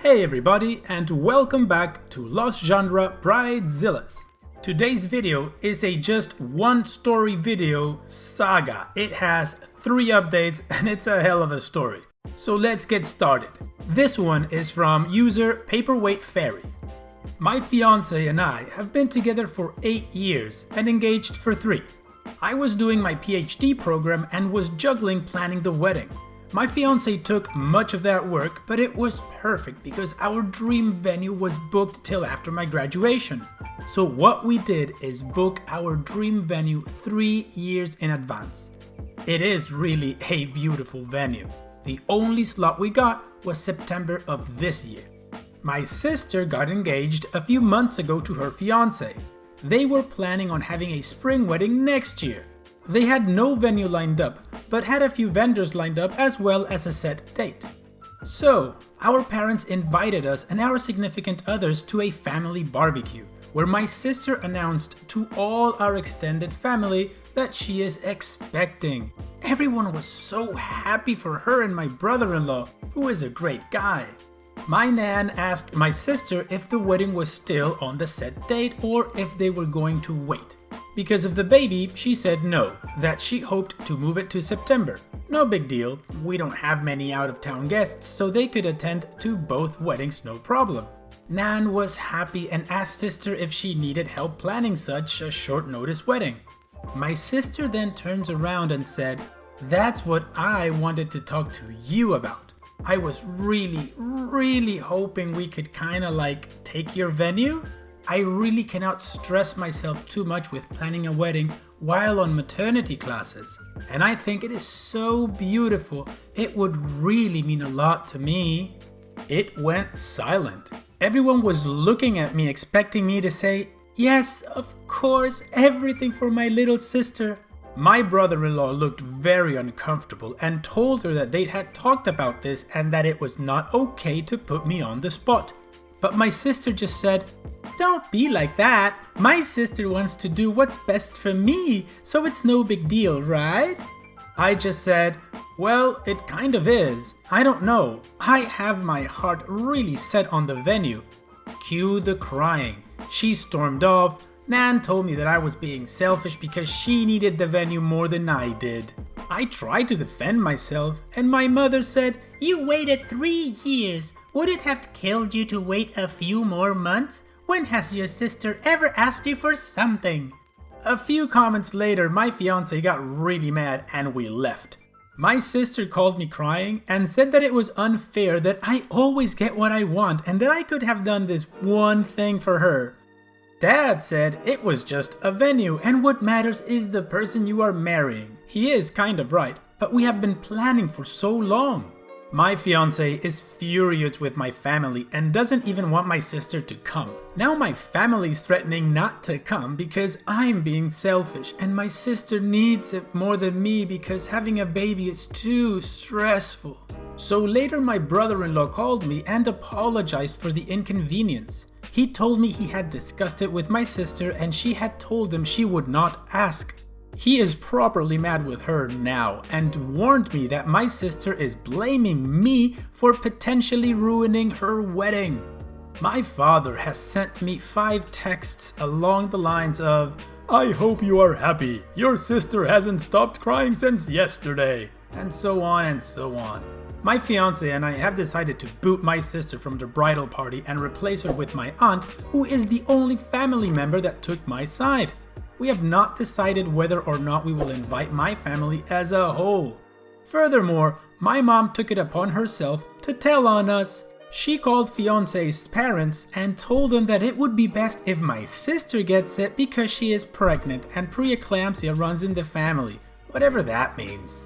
Hey everybody, and welcome back to Lost Genre Bridezillas. Today's video is a just one story video saga. It has 3 updates and it's a hell of a story. So let's get started. This one is from user Paperweight Fairy. My fiance and I have been together for 8 years and engaged for 3. I was doing my PhD program and was juggling planning the wedding. My fiance took much of that work, but it was perfect because our dream venue was booked till after my graduation. So what we did is book our dream venue 3 years in advance. It is really a beautiful venue. The only slot we got was September of this year. My sister got engaged a few months ago to her fiance. They were planning on having a spring wedding next year. They had no venue lined up, but had a few vendors lined up as well as a set date. So, our parents invited us and our significant others to a family barbecue, where my sister announced to all our extended family that she is expecting. Everyone was so happy for her and my brother-in-law, who is a great guy. My nan asked my sister if the wedding was still on the set date or if they were going to wait. Because of the baby, she said no, that she hoped to move it to September. No big deal, we don't have many out-of-town guests, so they could attend to both weddings no problem. Nan was happy and asked sister if she needed help planning such a short-notice wedding. My sister then turns around and said, "That's what I wanted to talk to you about. I was really hoping we could kinda take your venue. I really cannot stress myself too much with planning a wedding while on maternity classes. And I think it is so beautiful, it would really mean a lot to me." It went silent. Everyone was looking at me expecting me to say, "Yes, of course, everything for my little sister." My brother-in-law looked very uncomfortable and told her that they had talked about this and that it was not okay to put me on the spot. But my sister just said, "Don't be like that. My sister wants to do what's best for me, so it's no big deal, right?" I just said, "Well, it kind of is. I don't know. I have my heart really set on the venue." Cue the crying. She stormed off. Nan told me that I was being selfish because she needed the venue more than I did. I tried to defend myself, and my mother said, "You waited 3 years. Would it have killed you to wait a few more months? When has your sister ever asked you for something?" A few comments later, my fiance got really mad and we left. My sister called me crying and said that it was unfair that I always get what I want and that I could have done this one thing for her. Dad said it was just a venue and what matters is the person you are marrying. He is kind of right, but we have been planning for so long. My fiance is furious with my family and doesn't even want my sister to come. Now my family's threatening not to come because I'm being selfish and my sister needs it more than me because having a baby is too stressful. So later my brother-in-law called me and apologized for the inconvenience. He told me he had discussed it with my sister and she had told him she would not ask. He is properly mad with her now and warned me that my sister is blaming me for potentially ruining her wedding. My father has sent me 5 texts along the lines of, "I hope you are happy. Your sister hasn't stopped crying since yesterday," and so on and so on. My fiance and I have decided to boot my sister from the bridal party and replace her with my aunt, who is the only family member that took my side. We have not decided whether or not we will invite my family as a whole. Furthermore, my mom took it upon herself to tell on us. She called fiance's parents and told them that it would be best if my sister gets it because she is pregnant and preeclampsia runs in the family, whatever that means.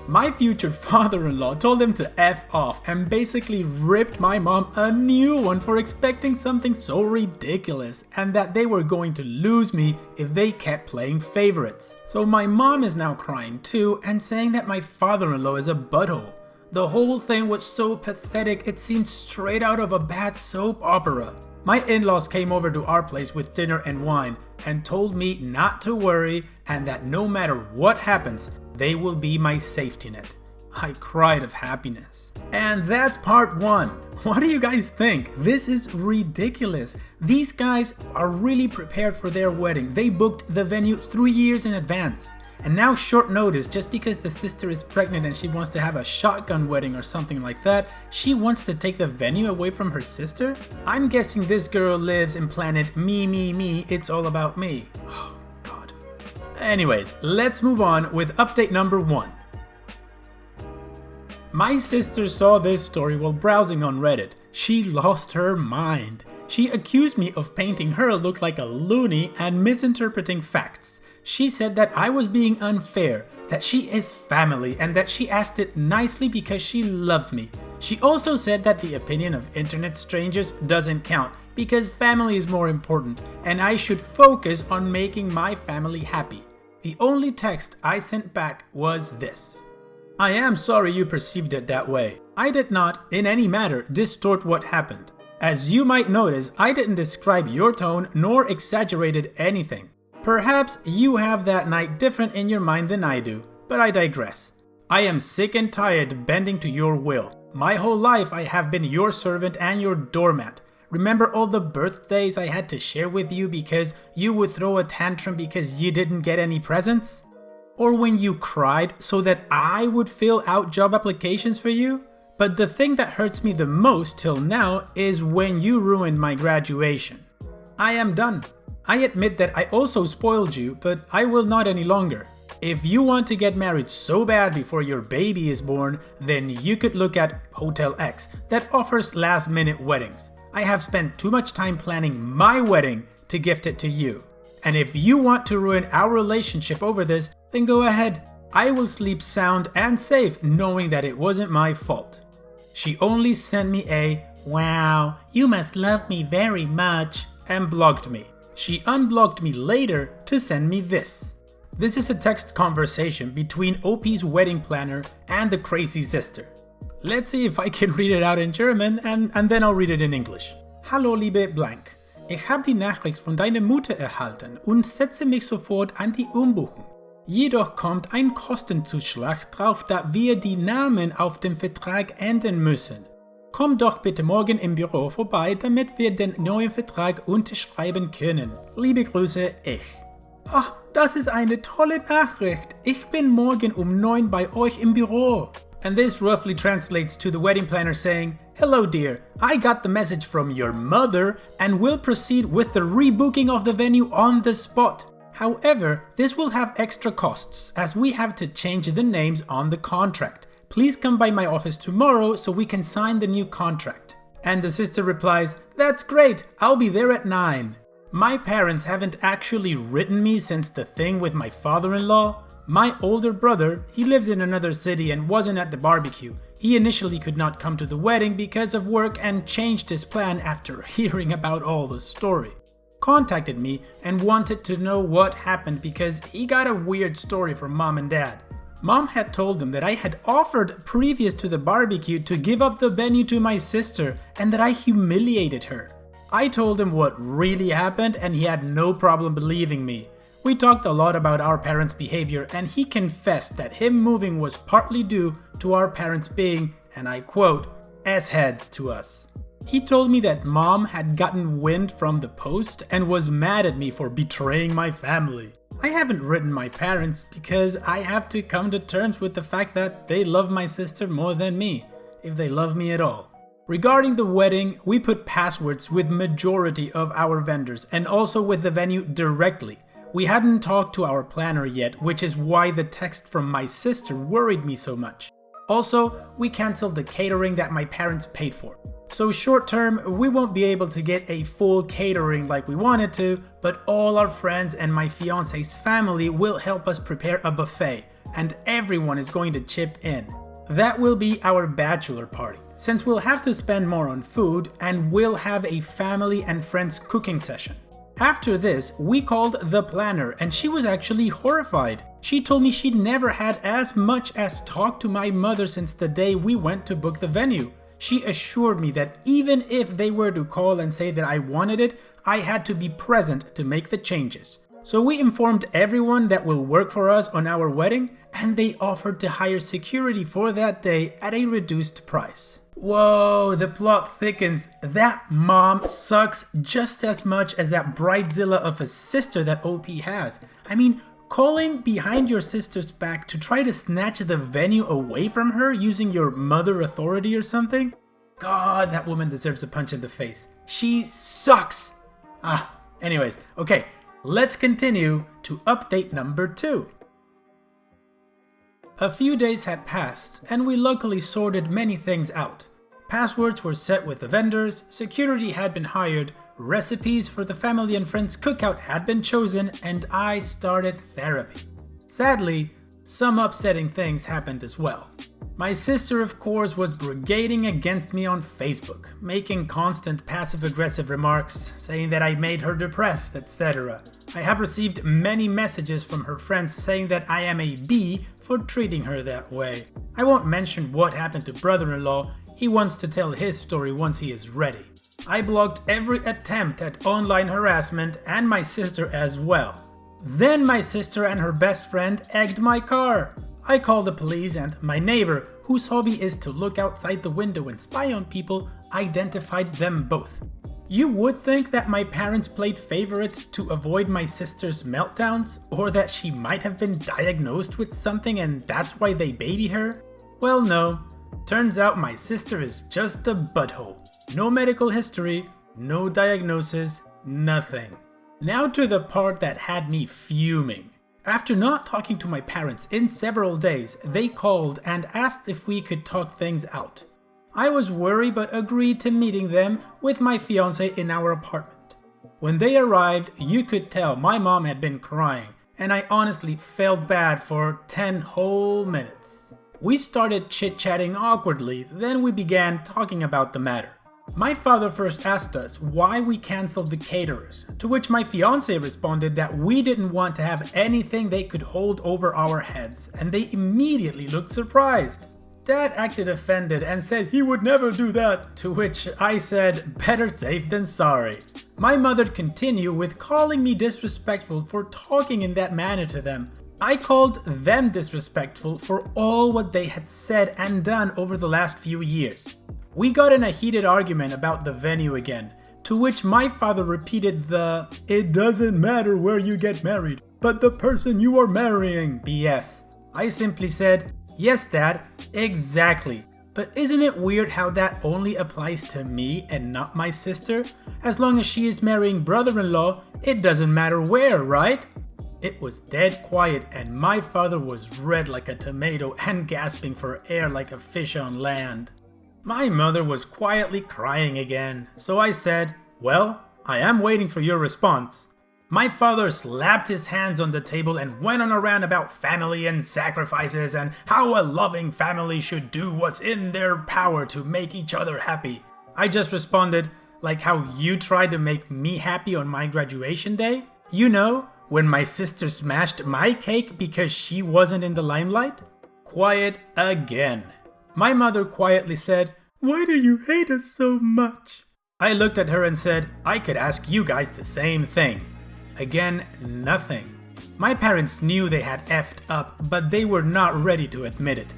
My future father-in-law told him to F off and basically ripped my mom a new one for expecting something so ridiculous and that they were going to lose me if they kept playing favorites. So my mom is now crying too and saying that my father-in-law is a butthole. The whole thing was so pathetic it seemed straight out of a bad soap opera. My in-laws came over to our place with dinner and wine and told me not to worry and that no matter what happens, they will be my safety net. I cried of happiness. And that's part 1. What do you guys think? This is ridiculous. These guys are really prepared for their wedding. They booked the venue 3 years in advance. And now short notice, just because the sister is pregnant and she wants to have a shotgun wedding or something like that, she wants to take the venue away from her sister? I'm guessing this girl lives in planet me, it's all about me. Oh, God. Anyways, let's move on with update number 1. My sister saw this story while browsing on Reddit. She lost her mind. She accused me of painting her look like a loony and misinterpreting facts. She said that I was being unfair, that she is family, and that she asked it nicely because she loves me. She also said that the opinion of internet strangers doesn't count because family is more important, and I should focus on making my family happy. The only text I sent back was this: I am sorry you perceived it that way. I did not, in any matter, distort what happened. As you might notice, I didn't describe your tone nor exaggerated anything. Perhaps you have that night different in your mind than I do, but I digress. I am sick and tired bending to your will. My whole life I have been your servant and your doormat. Remember all the birthdays I had to share with you because you would throw a tantrum because you didn't get any presents? Or when you cried so that I would fill out job applications for you? But the thing that hurts me the most till now is when you ruined my graduation. I am done. I admit that I also spoiled you, but I will not any longer. If you want to get married so bad before your baby is born, then you could look at Hotel X that offers last-minute weddings. I have spent too much time planning my wedding to gift it to you. And if you want to ruin our relationship over this, then go ahead. I will sleep sound and safe knowing that it wasn't my fault. She only sent me a "Wow, you must love me very much" and blocked me. She unblocked me later to send me this. This is a text conversation between OP's wedding planner and the crazy sister. Let's see if I can read it out in German and then I'll read it in English. Hallo liebe Blank. Ich habe die Nachricht von deiner Mutter erhalten und setze mich sofort an die Umbuchung. Jedoch kommt ein Kostenzuschlag drauf, da wir die Namen auf dem Vertrag ändern müssen. Komm doch bitte morgen im Büro vorbei, damit wir den neuen Vertrag unterschreiben können. Liebe Grüße, ich. Ach, das ist eine tolle Nachricht. Ich bin morgen um 9 bei euch im Büro. And this roughly translates to the wedding planner saying, "Hello dear, I got the message from your mother and will proceed with the rebooking of the venue on the spot. However, this will have extra costs as we have to change the names on the contract. Please come by my office tomorrow so we can sign the new contract." And the sister replies, "That's great, I'll be there at 9. My parents haven't actually written me since the thing with my father-in-law. My older brother, he lives in another city and wasn't at the barbecue. He initially could not come to the wedding because of work and changed his plan after hearing about all the story. Contacted me and wanted to know what happened because he got a weird story from mom and dad. Mom had told him that I had offered previous to the barbecue to give up the venue to my sister and that I humiliated her. I told him what really happened and he had no problem believing me. We talked a lot about our parents' behavior and he confessed that him moving was partly due to our parents being, and I quote, "assheads to us." He told me that mom had gotten wind from the post and was mad at me for betraying my family. I haven't written my parents because I have to come to terms with the fact that they love my sister more than me, if they love me at all. Regarding the wedding, we put passwords with majority of our vendors and also with the venue directly. We hadn't talked to our planner yet, which is why the text from my sister worried me so much. Also, we cancelled the catering that my parents paid for. So short term, we won't be able to get a full catering like we wanted to, but all our friends and my fiance's family will help us prepare a buffet, and everyone is going to chip in. That will be our bachelor party, since we'll have to spend more on food and we'll have a family and friends cooking session. After this, we called the planner and she was actually horrified. She told me she'd never had as much as talked to my mother since the day we went to book the venue. She assured me that even if they were to call and say that I wanted it, I had to be present to make the changes. So we informed everyone that will work for us on our wedding, and they offered to hire security for that day at a reduced price. Whoa, the plot thickens. That mom sucks just as much as that Bridezilla of a sister that OP has. I mean, calling behind your sister's back to try to snatch the venue away from her using your mother authority or something? God, that woman deserves a punch in the face. She sucks! Anyways, okay, let's continue to update number 2. A few days had passed, and we luckily sorted many things out. Passwords were set with the vendors, security had been hired, recipes for the family and friends cookout had been chosen, and I started therapy. Sadly, some upsetting things happened as well. My sister, of course, was brigading against me on Facebook, making constant passive-aggressive remarks, saying that I made her depressed, etc. I have received many messages from her friends saying that I am a B for treating her that way. I won't mention what happened to brother-in-law, he wants to tell his story once he is ready. I blocked every attempt at online harassment and my sister as well. Then my sister and her best friend egged my car. I called the police and my neighbor, whose hobby is to look outside the window and spy on people, identified them both. You would think that my parents played favorites to avoid my sister's meltdowns, or that she might have been diagnosed with something and that's why they baby her? Well, no. Turns out my sister is just a butthole. No medical history, no diagnosis, nothing. Now to the part that had me fuming. After not talking to my parents in several days, they called and asked if we could talk things out. I was worried but agreed to meeting them with my fiancé in our apartment. When they arrived, you could tell my mom had been crying, and I honestly felt bad for 10 whole minutes. We started chit-chatting awkwardly, then we began talking about the matter. My father first asked us why we cancelled the caterers, to which my fiancé responded that we didn't want to have anything they could hold over our heads, and they immediately looked surprised. Dad acted offended and said he would never do that, to which I said, better safe than sorry. My mother continued with calling me disrespectful for talking in that manner to them. I called them disrespectful for all what they had said and done over the last few years. We got in a heated argument about the venue again, to which my father repeated the "it doesn't matter where you get married, but the person you are marrying" BS. I simply said, "Yes, Dad, exactly. But isn't it weird how that only applies to me and not my sister? As long as she is marrying brother-in-law, it doesn't matter where, right?" It was dead quiet and my father was red like a tomato and gasping for air like a fish on land. My mother was quietly crying again, so I said, "Well, I am waiting for your response." My father slapped his hands on the table and went on a rant about family and sacrifices and how a loving family should do what's in their power to make each other happy. I just responded, like how you tried to make me happy on my graduation day? You know, when my sister smashed my cake because she wasn't in the limelight? Quiet again. My mother quietly said, "Why do you hate us so much?" I looked at her and said, "I could ask you guys the same thing." Again, nothing. My parents knew they had effed up, but they were not ready to admit it.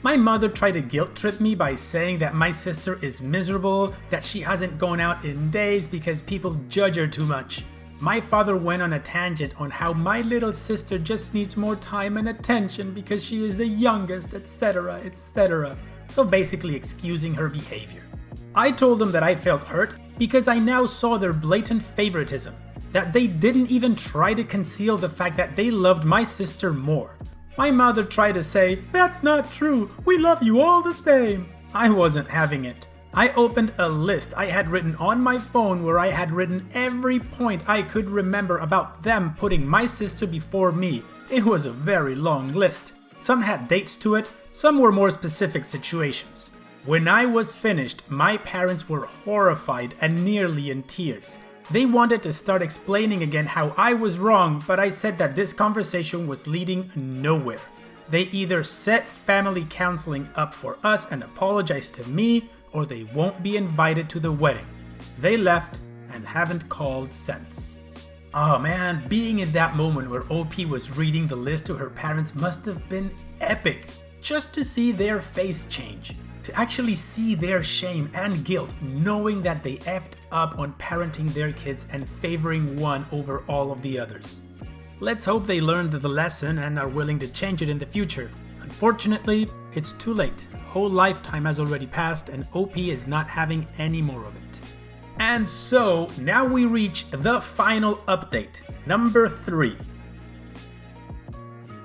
My mother tried to guilt trip me by saying that my sister is miserable, that she hasn't gone out in days because people judge her too much. My father went on a tangent on how my little sister just needs more time and attention because she is the youngest, etc., etc. So basically excusing her behavior. I told them that I felt hurt because I now saw their blatant favoritism, that they didn't even try to conceal the fact that they loved my sister more. My mother tried to say, "That's not true, we love you all the same." I wasn't having it. I opened a list I had written on my phone where I had written every point I could remember about them putting my sister before me. It was a very long list. Some had dates to it, some were more specific situations. When I was finished, my parents were horrified and nearly in tears. They wanted to start explaining again how I was wrong, but I said that this conversation was leading nowhere. They either set family counseling up for us and apologized to me, or they won't be invited to the wedding. They left and haven't called since. Oh man, being in that moment where OP was reading the list to her parents must have been epic, just to see their face change. to actually see their shame and guilt knowing that they effed up on parenting their kids and favoring one over all of the others. Let's hope they learned the lesson and are willing to change it in the future. Unfortunately, it's too late. A whole lifetime has already passed and OP is not having any more of it. And so, now we reach the final update, number 3.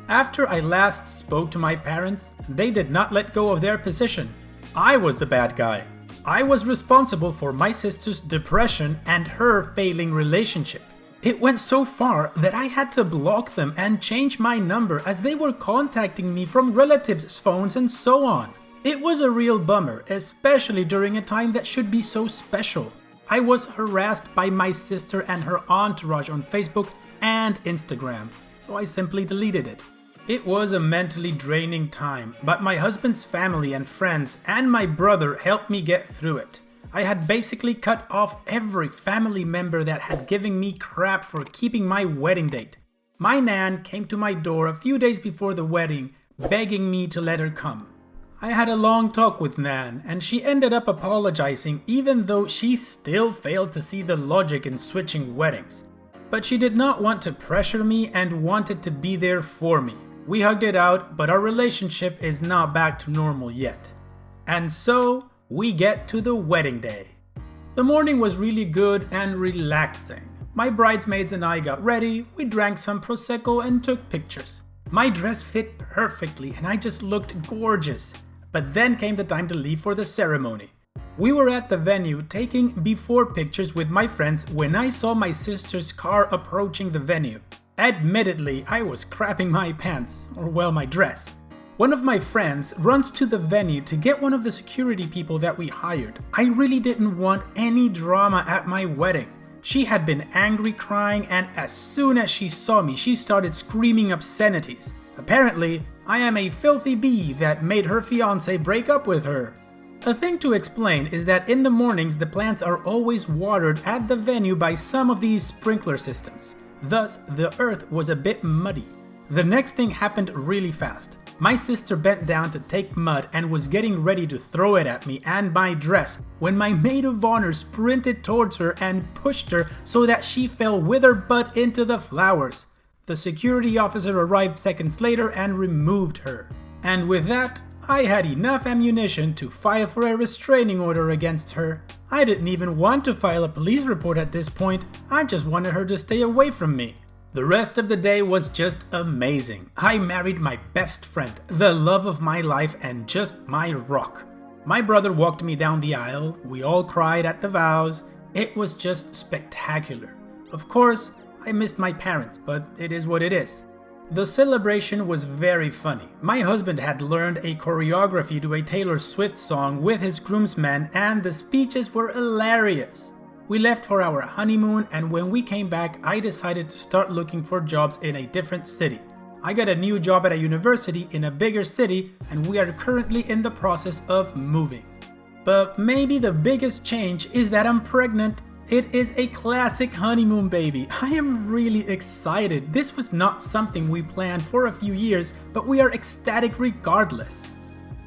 After I last spoke to my parents, they did not let go of their position. I was the bad guy. I was responsible for my sister's depression and her failing relationship. It went so far that I had to block them and change my number as they were contacting me from relatives' phones and so on. It was a real bummer, especially during a time that should be so special. I was harassed by my sister and her entourage on Facebook and Instagram, so I simply deleted it. It was a mentally draining time, but my husband's family and friends and my brother helped me get through it. I had basically cut off every family member that had given me crap for keeping my wedding date. My nan came to my door a few days before the wedding, begging me to let her come. I had a long talk with Nan, and she ended up apologizing even though she still failed to see the logic in switching weddings. But she did not want to pressure me and wanted to be there for me. We hugged it out, but our relationship is not back to normal yet. And so, we get to the wedding day. The morning was really good and relaxing. My bridesmaids and I got ready, we drank some Prosecco and took pictures. My dress fit perfectly and I just looked gorgeous. But then came the time to leave for the ceremony. We were at the venue taking before pictures with my friends when I saw my sister's car approaching the venue. Admittedly, I was crapping my pants, or well, my dress. One of my friends runs to the venue to get one of the security people that we hired. I really didn't want any drama at my wedding. She had been angry crying, and as soon as she saw me, she started screaming obscenities. Apparently, I am a filthy bee that made her fiancé break up with her. A thing to explain is that in the mornings the plants are always watered at the venue by some of these sprinkler systems. Thus, the earth was a bit muddy. The next thing happened really fast. My sister bent down to take mud and was getting ready to throw it at me and my dress when my maid of honor sprinted towards her and pushed her so that she fell with her butt into the flowers. The security officer arrived seconds later and removed her. And with that, I had enough ammunition to file for a restraining order against her. I didn't even want to file a police report at this point, I just wanted her to stay away from me. The rest of the day was just amazing. I married my best friend, the love of my life and just my rock. My brother walked me down the aisle, we all cried at the vows. It was just spectacular. Of course, I missed my parents, but it is what it is. The celebration was very funny. My husband had learned a choreography to a Taylor Swift song with his groomsmen and the speeches were hilarious. We left for our honeymoon and when we came back, I decided to start looking for jobs in a different city. I got a new job at a university in a bigger city and we are currently in the process of moving. But maybe the biggest change is that I'm pregnant. It is a classic honeymoon baby. I am really excited. This was not something we planned for a few years, but we are ecstatic regardless.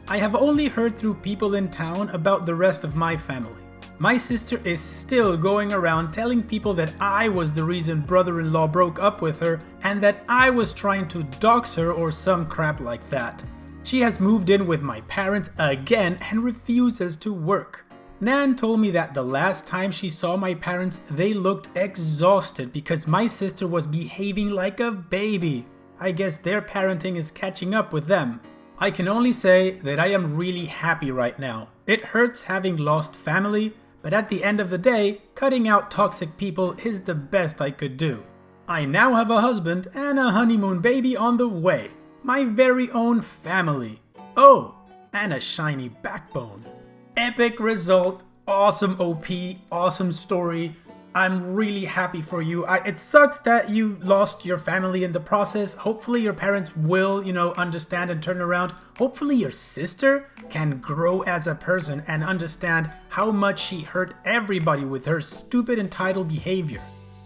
I have only heard through people in town about the rest of my family. My sister is still going around telling people that I was the reason brother-in-law broke up with her and that I was trying to dox her or some crap like that. She has moved in with my parents again and refuses to work. Nan told me that the last time she saw my parents, they looked exhausted because my sister was behaving like a baby. I guess their parenting is catching up with them. I can only say that I am really happy right now. It hurts having lost family, but at the end of the day, cutting out toxic people is the best I could do. I now have a husband and a honeymoon baby on the way. My very own family. Oh, and a shiny backbone. Epic result, awesome OP, awesome story. I'm really happy for you. It sucks that you lost your family in the process. Hopefully your parents will, understand and turn around. Hopefully your sister can grow as a person and understand how much she hurt everybody with her stupid entitled behavior.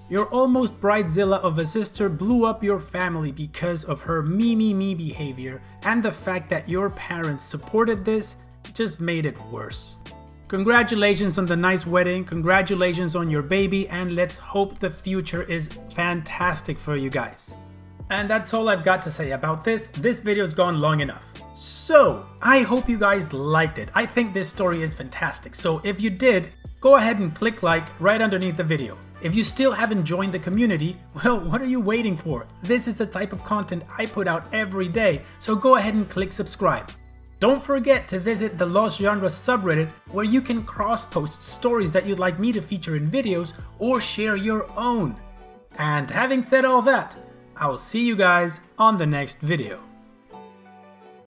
Your almost bridezilla of a sister blew up your family because of her me behavior, and the fact that your parents supported this just made it worse. Congratulations on the nice wedding, congratulations on your baby, and let's hope the future is fantastic for you guys. And that's all I've got to say about this. This video's gone long enough. So, I hope you guys liked it. I think this story is fantastic. So if you did, go ahead and click like right underneath the video. If you still haven't joined the community, well, what are you waiting for? This is the type of content I put out every day, so go ahead and click subscribe. Don't forget to visit the Lost Genre subreddit, where you can cross-post stories that you'd like me to feature in videos or share your own. And having said all that, I'll see you guys on the next video.